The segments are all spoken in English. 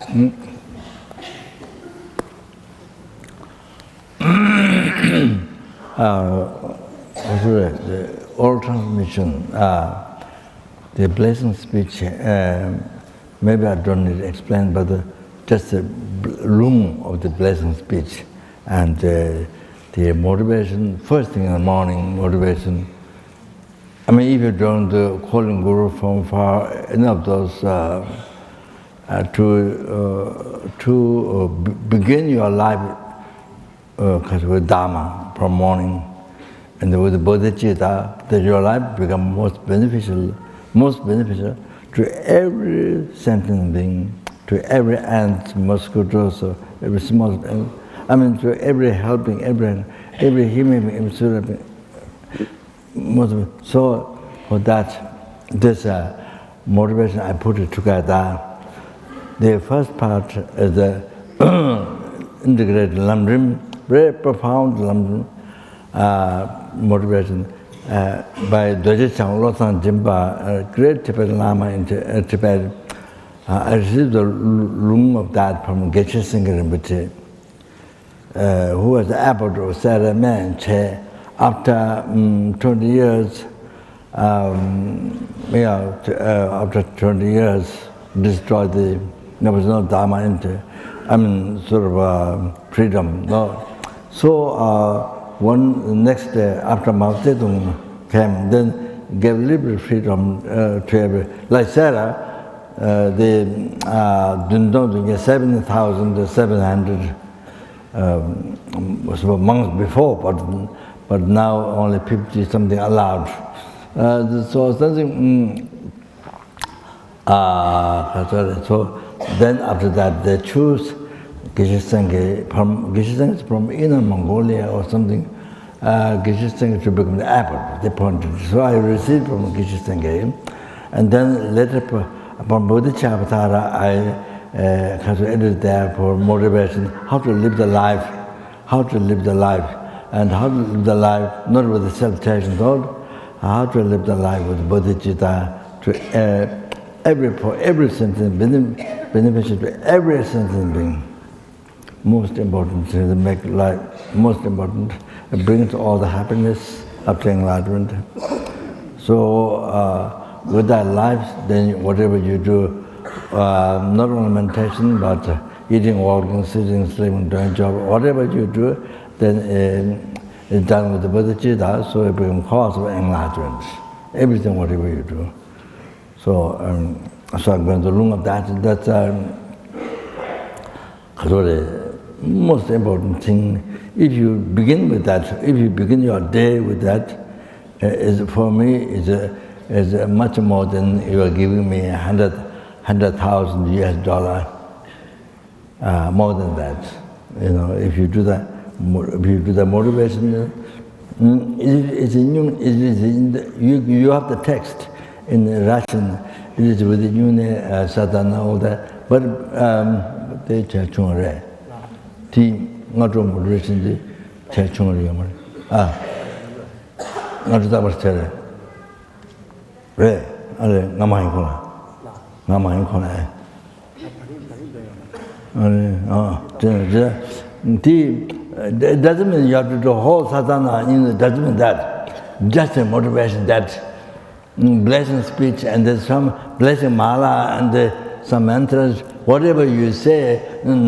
The oral transmission, the blessing speech, maybe I don't need to explain, but just the room of the blessing speech and the motivation, first thing in the morning, motivation. I mean, if you don't calling Guru from far, any of those to begin your life with Dharma from morning, and with the bodhicitta, that your life becomes most beneficial to every sentient being, to every ant, mosquitoes, every small, I mean, to every helping, every human being, so for that, this motivation, I put it together. The first part is the integrated lamrim, very profound lamrim motivation by Geshe Tenzin Zopa, great Tibetan Lama in Tibet. I received the room of that from Geshe Rinpoche, who was the abbot of Saraman Che. After 20 years, after 20 years, destroyed there was no Dharma freedom. No. So next day, after Mao Zedong came, then gave liberal freedom to every. Like Sarah, they didn't get 7,700 was monks before, but now only 50 something allowed. So something. So then after that they choose Geshe Tenzin from Inner Mongolia or something. Geshe Tenzin to become the abbot. They pointed. So I received from Geshe Tenzin, and then later upon Bodhicitta I edited there for motivation, how to live the life, and how to live the life not with the self-taking thought, how to live the life with Bodhicitta to every sentient beneficial to every sentient being. Most important to make life most important. It brings all the happiness after enlightenment. So with that life, then whatever you do, not only meditation, but eating, walking, sitting, sleeping, doing job, whatever you do, then it's done with the bodhicitta, so it becomes cause of enlightenment. Everything, whatever you do. So, so I'm going to learn of that. That's the most important thing. If you begin with that, if you begin your day with that, is for me is much more than you are giving me $100,000 US, more than that. You know, if you do that, if you do the motivation, you have the text in Russian. It is with the Yune, Sadhana, all that. But they chachung re. Ti ngato motivation di chachung re yamar. Ngato tabar chere. Re, ale ngamahin kola. Ngamahin kola. It doesn't mean you have to do whole sadhana, it doesn't mean that. Just a motivation, that blessing speech, and there's some blessing mala, and some mantras, whatever you say, recite in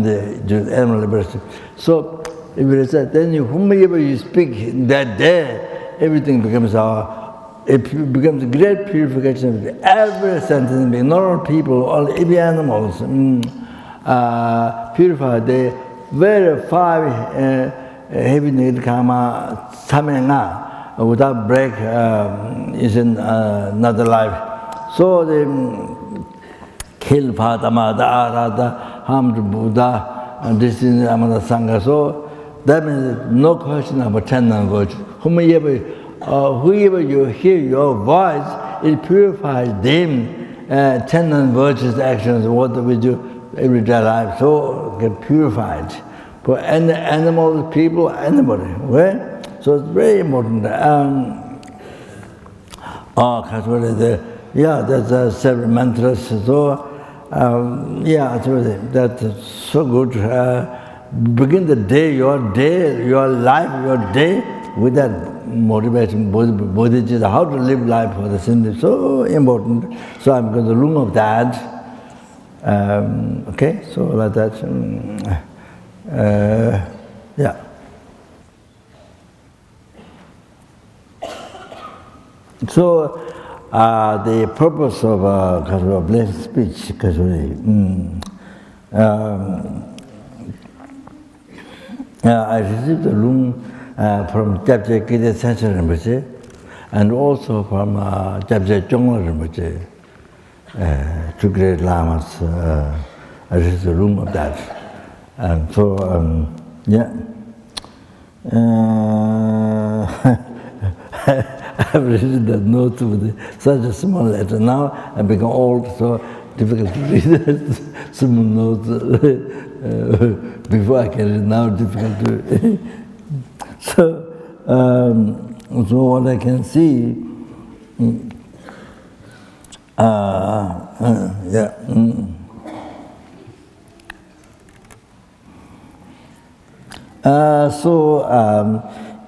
the animal liberation. So if you recite, then whomever you speak that day, everything becomes it becomes a great purification of every sentient being, not all people, all every animals purified. They verify heavy negative karma, samena, without break is in another life. So they kill Padma, Arada, harmed Buddha, and this is Amada Sangha. So that means no question about 10 languages. Whoever you hear your voice, it purifies them. 10 virtues, actions, what we do everyday life, so get purified. For any animal, people, anybody, right? So it's very important. Oh, that's several mantras. So, that's so good. Begin the day, your life, your day with that motivation, bodhicitta, how to live life for the Sindhi, so important. So I'm going to learn of that. Okay, so like that. Yeah. So the purpose of blessed speech, I received the room from Geshe Tenzin Rinpoche and also from Geshe Rinpoche, two great lamas. I received the room of that. And so, I've written that note with such a small letter. Now I've become old, so difficult to read that small notes. Before I can read, now difficult to read. So what I can see,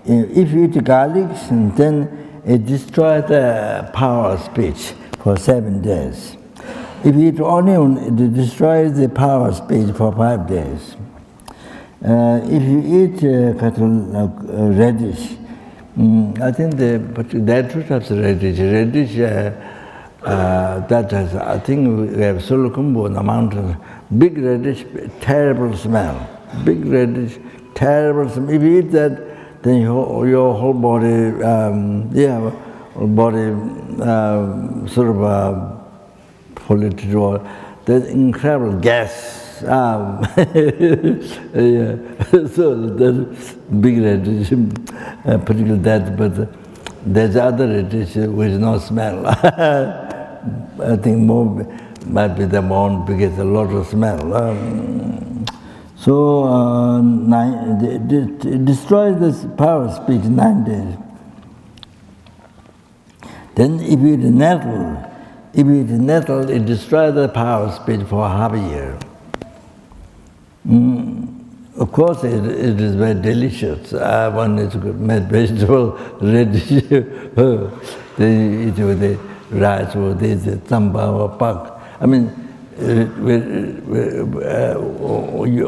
if you eat garlic, then it destroys the power of speech for 7 days. If you eat onion, it destroys the power of speech for 5 days. If you eat radish, I think that fruit has radish. Radish, that has, I think we have Sulukumbu in the mountains. Big radish, terrible smell. Big radish, terrible smell. If you eat that, then your whole body, sort of polluted, or there's incredible gas. So that's big radish, particularly that, but there's other radish which no smell. I think more might be the one because a lot of smell. So it destroys the power of speech 9 days. Then if you eat nettle, it destroys the power of speech for half a year. Of course, it is very delicious. One is made vegetable, radish, they eat with the rice or the samba or pak. I mean,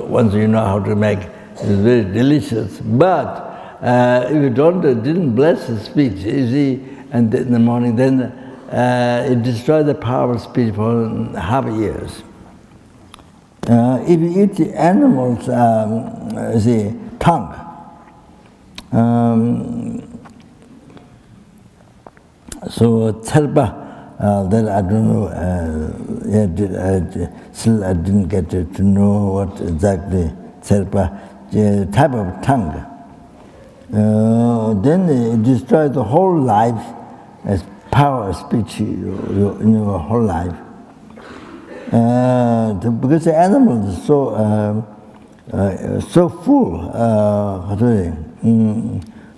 once you know how to make, it's very delicious. But if you didn't bless the speech, you see, and in the morning, then it destroys the power of speech for half a year. If you eat the animals, tongue, so tsarpa, that I don't know, still I didn't get to know what exactly tsarpa, type of tongue. Then it destroys the whole life as power of speech in your whole life. Because the animal is so full,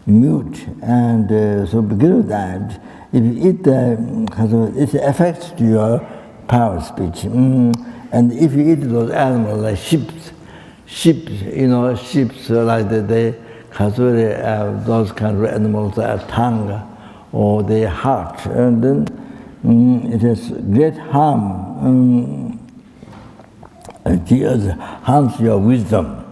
mute, and so because of that, if you eat it affects your power of speech. And if you eat those animals like sheep, like those kind of animals that have tongue or their heart, and then it has great harm. It harms your wisdom.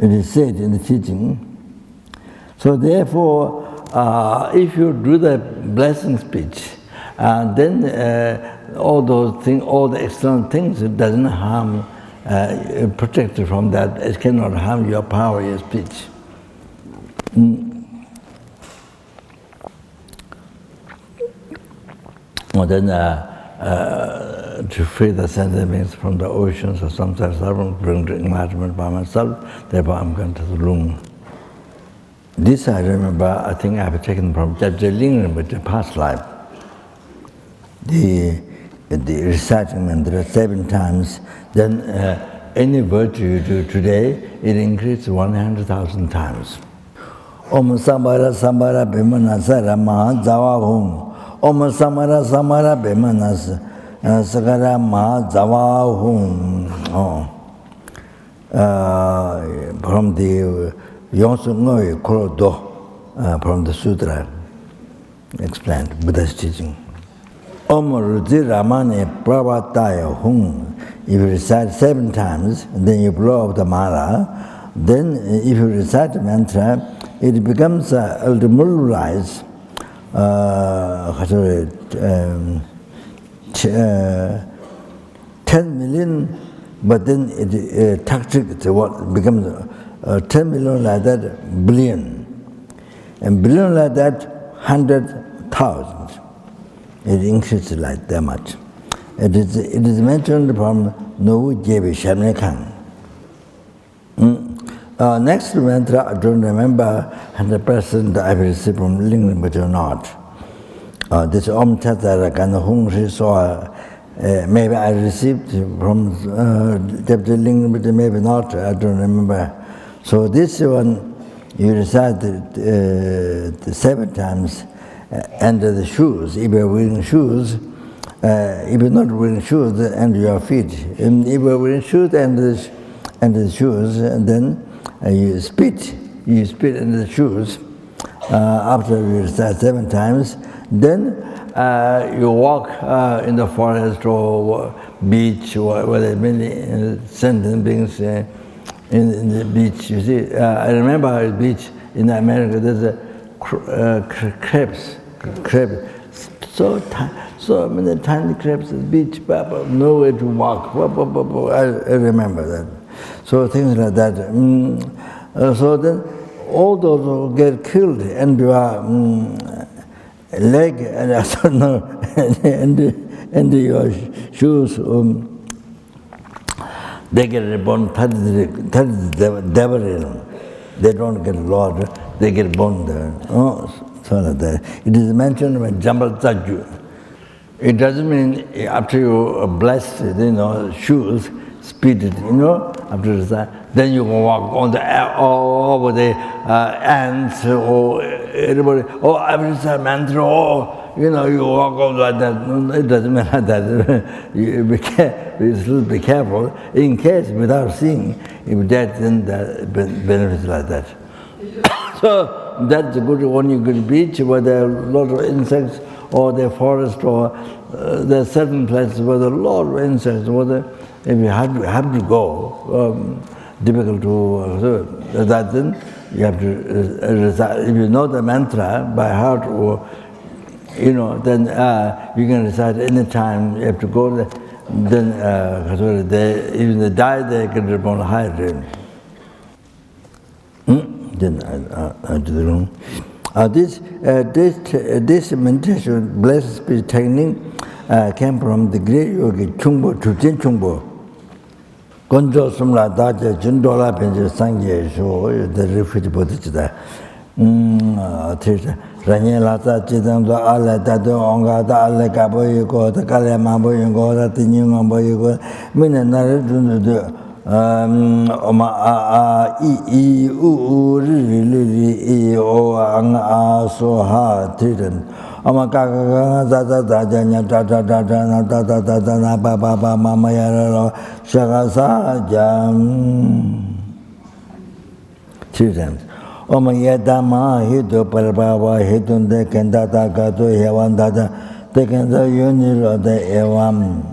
It is said in the teaching. So therefore, if you do the blessing speech, then all those things, all the external things, it doesn't harm, protected from that. It cannot harm your power, your speech. Well, then, to free the sentiments from the oceans, or sometimes I won't bring the enlightenment by myself, therefore I'm going to the room. This I remember, I think I have taken from Geshe Rinpoche, the past life. The reciting mantra 7 times, then any virtue you do today, it increases 100,000 times. Om Samara Samara Bhimanasa Rama Zawa Hum. Om Samara Samara Bhimanasa Sakara Ma Zawa Hum. From the Yonsungoy Koro from the Sutra, explained Buddha's teaching. Om Rudhi Ramane Pravataya Hum. If you recite 7 times, then you blow up the mala. Then, if you recite the mantra, it becomes multiplies 10 million, but then it becomes 10 million like that, billion. And billion like that, 100,000. It increases like that much. It is mentioned from No Jebi Shamnekan. Next mantra, I don't remember 100% I will receive from Rinpoche or not. This Om Tatara Kana Hung Shi Soa, maybe I received from Deputy Rinpoche, maybe not, I don't remember. So this one, you recite 7 times under the shoes. If you're wearing shoes, if you're not wearing shoes, under your feet. And if you're wearing shoes and the shoes, and then you spit in the shoes after you recite 7 times. Then you walk in the forest or beach, or where there are many sentient beings in the beach. You see, I remember a beach in America. There's a crabs, so many tiny crabs at the beach, but nowhere to walk. I remember that. So things like that. So then all those who get killed and your leg and I don't know and your shoes, they get reborn. That is the devil. They don't get Lord. They get born there. So like that. It is mentioned by Jambal Tsaju. It doesn't mean after you bless, shoes, speed it, after that, then you can walk on the over the ants or everybody, every time mantra, you walk on like that. No, it doesn't mean like that. You still be careful in case without seeing, if that, then that benefits like that. So that's a good when you go to the beach where there are a lot of insects, or the forest, or there are certain places where there are a lot of insects. If you have to go, difficult to that, then you have to recite. If you know the mantra by heart, or then you can recite any time. You have to go there. Then even they die, they can reborn higher. Then I do the wrong. This meditation, blessed speech technique, came from the great yogi Chungpo, Chujin Chungpo. Gonjo Sumla Daja Jundola Penja Sangye Sho, the refuge Bodhicitta. Ranye Lata Chidam, Ala Tado, Onga, Ale Cabo, Yugo, the Kalamabo, Yugo, the Nyumbo, Yugo, Minanara. Oma I U Ri O Ang A So Ha Titan. Oma Kaka da Janya da na Baba Mama Yaro Shagasa Jam 3 times. Oma Yadama Hito Parababa Hitun de Kendata Gato Yawandata taken the unit of the Ewan.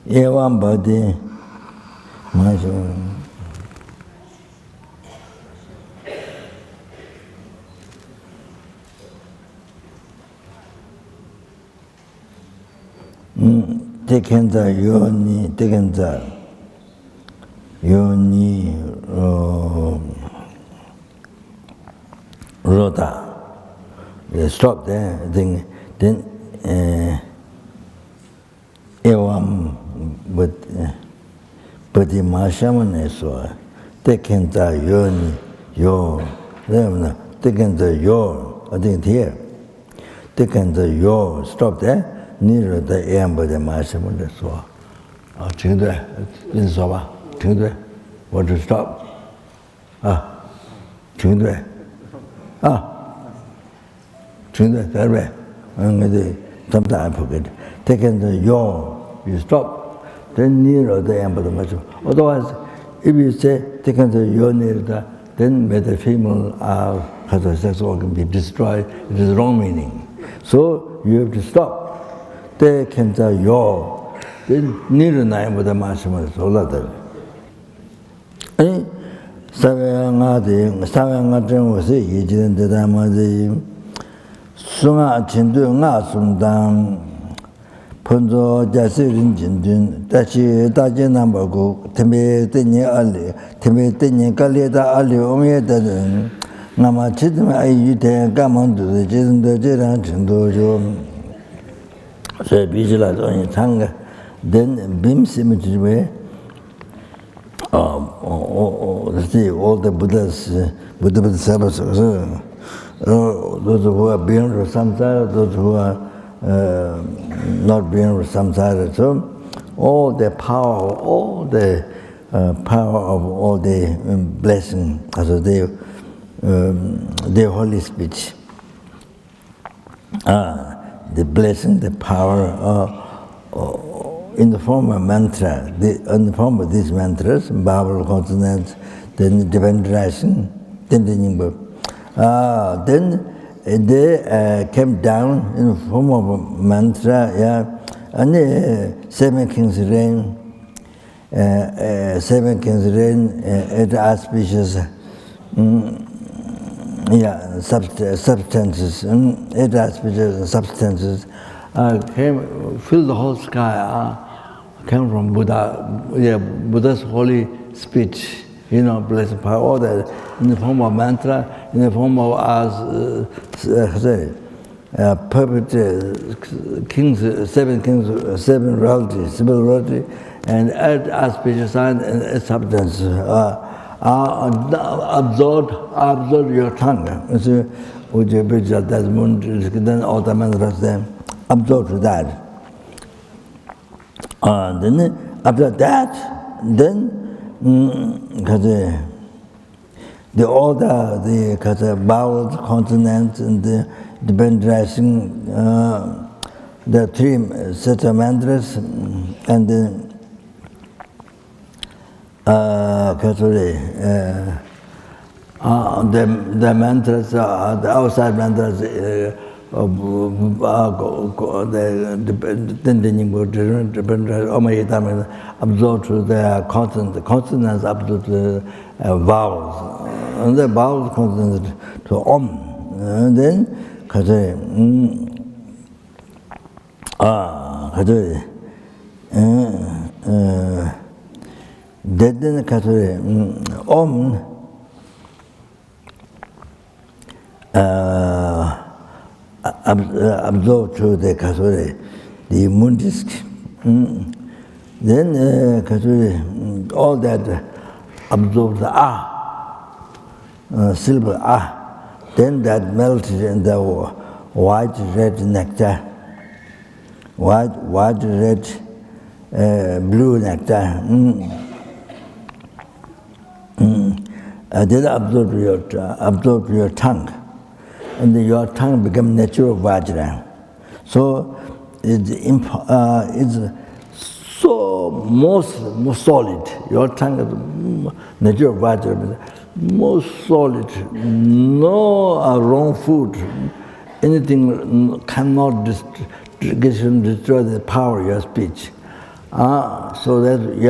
Ewan body, taken the yoni, Rota. They stop there. Then Ewan but the Mashaman taken the yoni, taken the I think here. They can the yo stop there, near the air by the master when they saw. Chingde, in Zopa, Chingde, what to stop? Chingde, Chingde, that way. And sometimes I forget. Taking the yo, you stop, then near the end of the master. Otherwise, if you say taking the yo near the, then may the female has a sex organ be destroyed. It is wrong meaning. So you have to stop. They can say yo, then near the name of the master was all other. Savanga was a agent that I was Sunga Chindu Nga Sundang Punzo Jasirin Jindun, Tachi Taji Nambago, Teme Tenya Ali, Teme Tenya Kaleta Ali Omeda, Nama Chitma Ayute, Gamandu, the Jason the Jiran Chindojo, so Vigila on Tanga, then Bim Cemetery, all the Buddhas, Buddha Sabbath. Those who are beyond samsara, those who are not beyond samsara. So, all the power of all the blessing, also the holy speech, the blessing, the power in the form of mantra, in the form of these mantras, Bible consonants, then divine direction, then the Nyingbo. Then they came down in the form of a mantra, and 7 kings reign, 7 kings reign, 8 auspicious, substances, 8 auspicious substances filled the whole sky, came from Buddha, Buddha's holy speech. Blessing power, all that in the form of mantra, in the form of perfect kings, 7 kings, 7 royalties, civil royalty, and 8 auspicious signs and 8 substances absorb your tongue. So, then all the mantras then absorb to that. And then after that, then all the vowels, consonants, and the bendrashing, the 3 sets of mantras, and then the mantras, the outside mantras. Absorb to the consonants up to the vowels, and the vowels consonants to and then absorb to the moon disk. Then all that absorbs the silver then that melted in the white red nectar, white red blue nectar. Then absorb your tongue. And then your tongue becomes natural Vajra. So it's so most solid. Your tongue is natural Vajra, most solid. No wrong food. Anything cannot destroy the power of your speech. So that you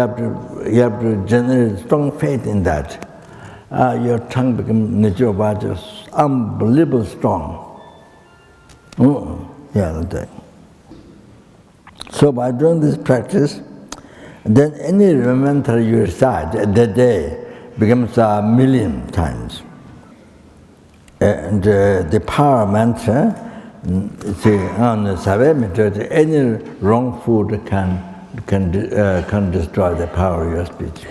have to generate strong faith in that. Your tongue becomes natural Vajra, unbelievable strong. That. So by doing this practice, then any mantra you recite that day becomes 1,000,000 times. And the power mantra, on the Savaya, any wrong food can destroy the power of your speech.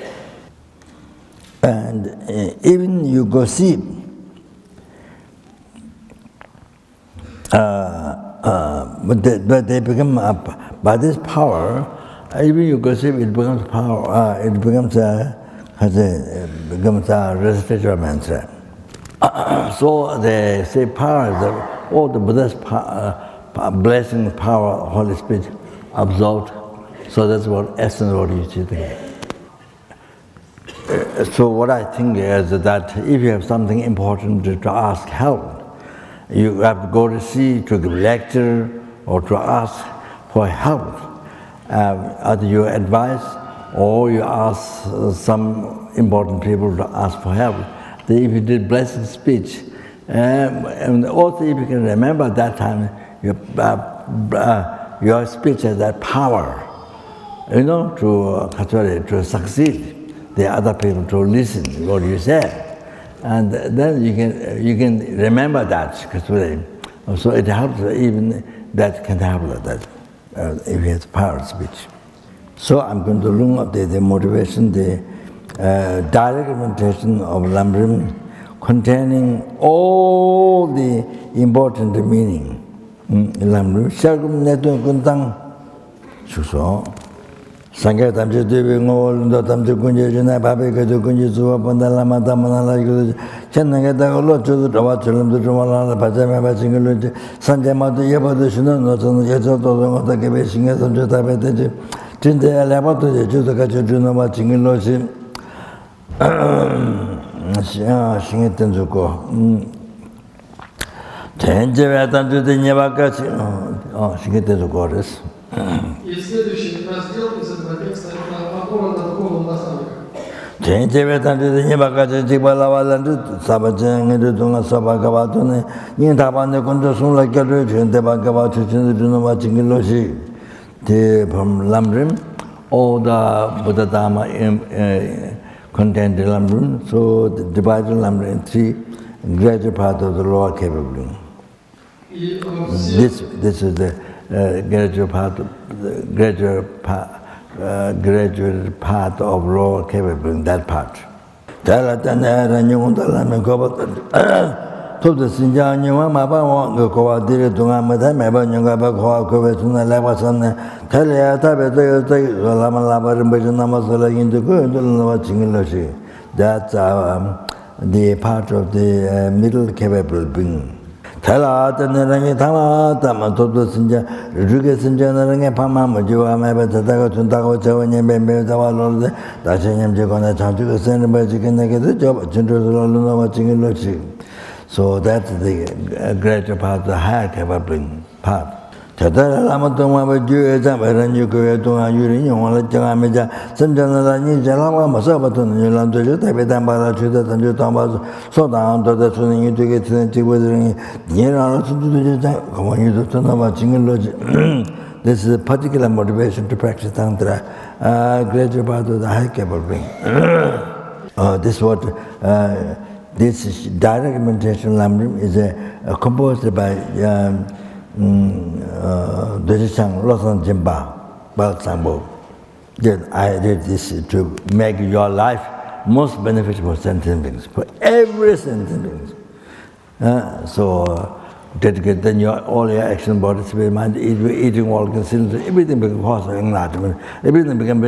And even you go see but they become by this power. Even you gossip, it becomes power. It becomes a recitation mantra. So they say power is all the Buddha's blessing, power, Holy Spirit absorbed. So that's what essence what you see there. So what I think is that if you have something important to ask help, you have to go to see, to give lecture, or to ask for help. Either you advise or you ask some important people to ask for help. If you did blessed speech, and also if you can remember that time, your speech has that power, to succeed the other people to listen to what you said. And then you can remember that. So it helps, even that can help that, if you have power of speech. So I'm going to look up the motivation, the direct meditation of Lamrim, containing all the important meaning. Lamrim, Shagum Netu Kuntang, Shuso. Sangha tamche dewe ngol tamche kunje jina babe kato kunje suwa panda lama tamana la yudu chenanga dago lo chudu dhawa chulam tu chuma lana bhaja meba chingalo je sanje matu yeba tu shino no chano yecho todo ngota kebe shinga samche tabe teche chinte alaba tu je chudu kacho chuno ma chingalo shi shinga tenzu ko tenje we tamche de nyeba kachi shinga tenzu ko res. И следующий раздел из этого текста – это опора на духовном наставника. From Lamrim, all the Buddha Dharma contained in Lamrim, so divided Lamrim in three gradual parts of the lower capability. This is the gradual part of lower capability, that part. That's the part of the middle capable being. Thala Tanaranga Tama Tama Toto Sinja, Ruga Sinjanaranga Pama, Majua Maba Tataka Tuntago Chavanya Bembe Tavalo, Dashanyam Jagona Chantu, sent by chicken the job, Chintroluna watching in Luchi. So that's the greater part, the higher capable part. Tatara Lamatoma Baju, and you go to a urine, you want to Jamaja, Sanjanani, Jalama, Masabaton, Yulanto, Tabetambara, Chuda, and Jutambas, so down to the tuning to get to the withering, Yera to do the come on, you don't know about Chingal. This is a particular motivation to practice Tantra, greater part of the high capable being. This what this direct meditation Lamrim is composed by Dojisang Losan Jimba Balsambo. Then I did this to make your life most beneficial for sentient beings, for every sentient beings. So dedicate then all your action, body, spirit, mind, eating, walking, sitting, everything becomes cause of enlightenment. Everything becomes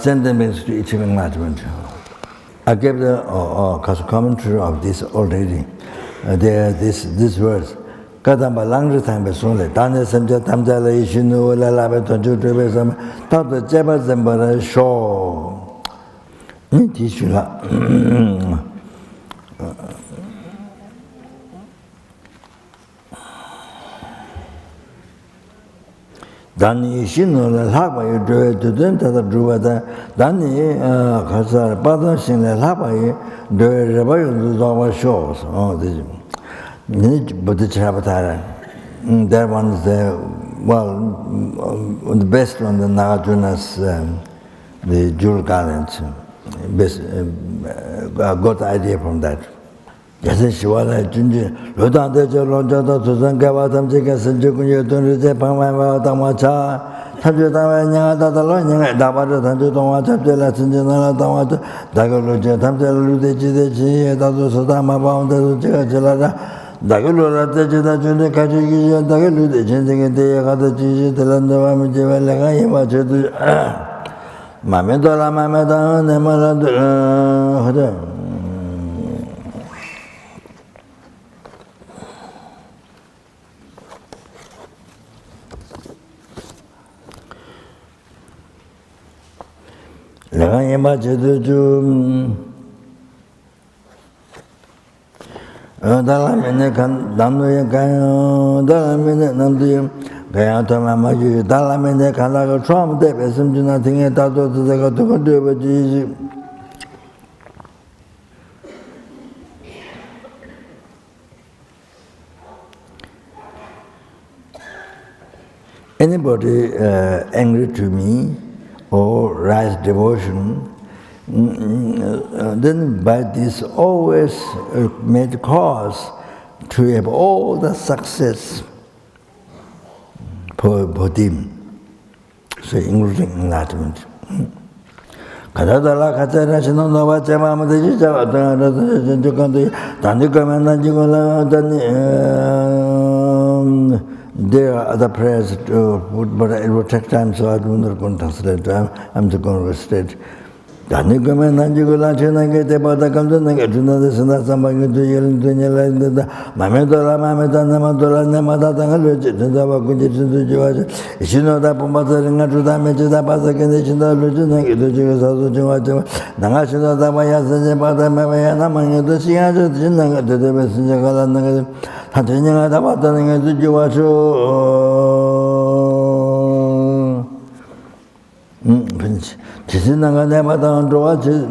sentient beings to achieve enlightenment. I gave the commentary of this already. There, this verse. Kadamba Langri time Sule, Tanya Samja Tamjala Ishinu, Lalabe Tonju Trebesam, Tata Jeba Zembara Shaw. Tishula Dani Ishinu, Laba, you do it to them, Tata Druvada, Dani Kasar Padashin, Laba, do it Rabayu Shaws. Oh, this. Bodhisattva. That one is the best one, the Nagarjuna's the jewel garlands. Best got idea from that. Just Shivara Junji, Rodante Jolonjata to Sankavatam Jika Sanjukunya Tunja Pama Tamacha, Tajutama the Lonya, Dabata Tanjutama Chapela Sanjana Tamata, Dagoloja Tamja Ludeji, Tatu Sotama Bound, Jelada. Dagulura Tajida Juni Kaji, Dagalu, the Jensing Day, Gata Jiji, the Landava, Javala, Yamachu, Mamedola, Mamada, Nemala, Yamachu, Dalamine can Damu Dalamine Nandu Gayatama Maju Dalamine Kalago Trump, there is something nothing at all to the got to do with Jesus. Anybody angry to me or rise devotion, then by this always made cause to have all the success for him, so including enlightenment. Kadadala Katara Shinova Chama the Java, there are other prayers to put, but it will take time, so I do not going to translate. I'm just going to restate. Danigama Nanjula China get about the Kantan, get to know this and that's something to yell into the Mamedola, Mameda, Namadola, Namada, the Wakuji to Georgia. If you know that Pumata and to damage the Pasakan, the Lujan, the Jews of the Georgia, Nangashina, the Mayas, and Pata Mayana, Manga, the Siaja, Jinanga, the Messenger, Hatania, the Patan, and the Jewish. Chisinaga never done to watch it,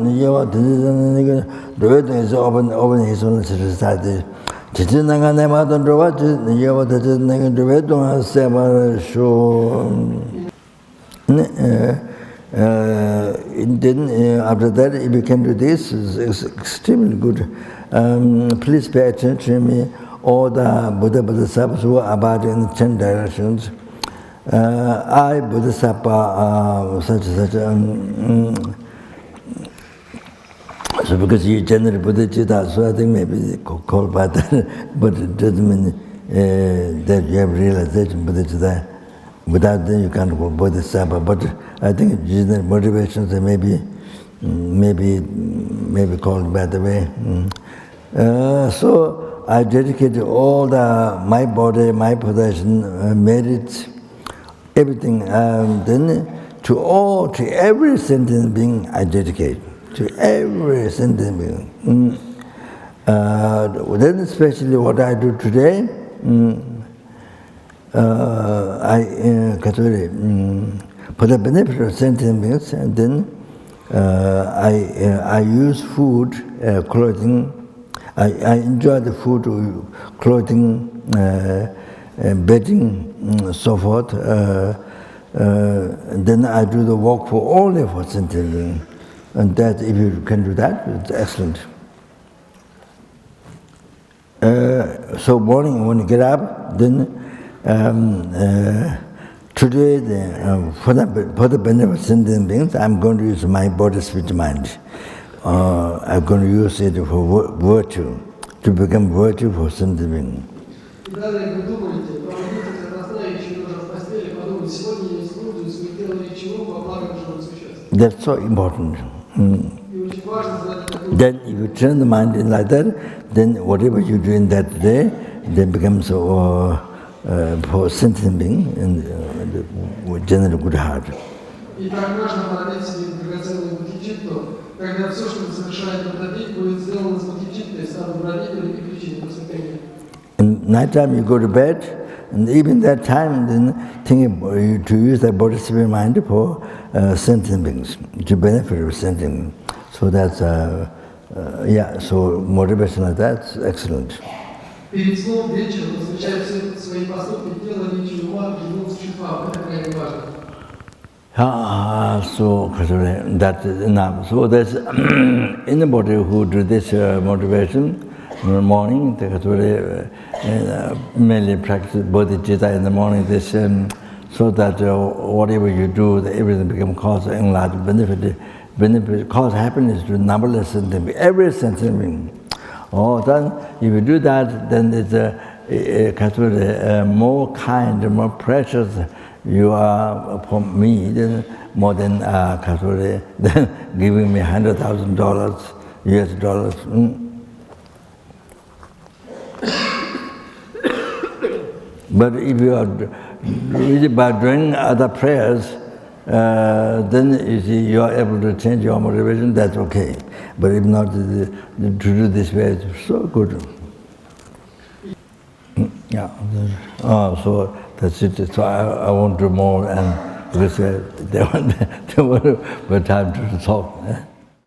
the is open his own society. Chisinaga never done to watch it, the Yava doesn't do it on a several show. Then after that, if you can do this, it's extremely good. Please pay attention to me. All the Buddha Bodhisattvas who are about in 10 directions. I, Bodhisattva, such so because you generally Bodhicitta, so I think maybe called by that, but it doesn't mean that you have realization Bodhicitta. Without that, you can't call Bodhisattva. But I think general motivations are maybe called by the way. So I dedicated all my body, my possession, merits, everything, then to every sentient being I dedicate, to every sentient being. Then especially what I do today, for the benefit of sentient beings, and then I use food, clothing, I enjoy the food, clothing, bedding, so forth. Then I do the work for only for sentient beings. And that, if you can do that, it's excellent. So morning when you get up, then today for the benefit of sentient beings, I'm going to use my body, speech, mind. I'm going to use it for virtue, to become virtue for sentient beings. Далее вы думаете, проводите это настроение, лежа в постели, подумайте, сегодня я использую свои тело и чего во благо живых существ. That's so important. Then if you train the mind in like that, then whatever you do in that day, then becomes for sentient being and with general good heart. И так важно продлить себе драгоценную бодхичитту, когда все, что вы совершаете в этот день, будет сделано с бодхичиттой, самым родителем и причиной просветления. In night time you go to bed, and even that time then think to use that bodhisattva mind for sentient beings, to benefit of sentient beings. So that's so motivation like that's excellent. Перед сном вечером посвящать все свои поступки, тело, речи, ума, живым существам. Это крайне важно. So that is enough. So there's anybody who do this motivation in the morning, they mainly practice bodhicitta in the morning, this, so that whatever you do, everything becomes cause of enlightenment, benefit, cause happiness to numberless sentient beings, every sentient being. Oh, then if you do that, then it's more kind, more precious you are for me, then more than than giving me $100,000 US dollars. But if you are really by doing other prayers, then you see you are able to change your motivation, that's okay. But if not, to do this way is so good. Yeah. So that's it. So I won't do more, and because they want time to talk.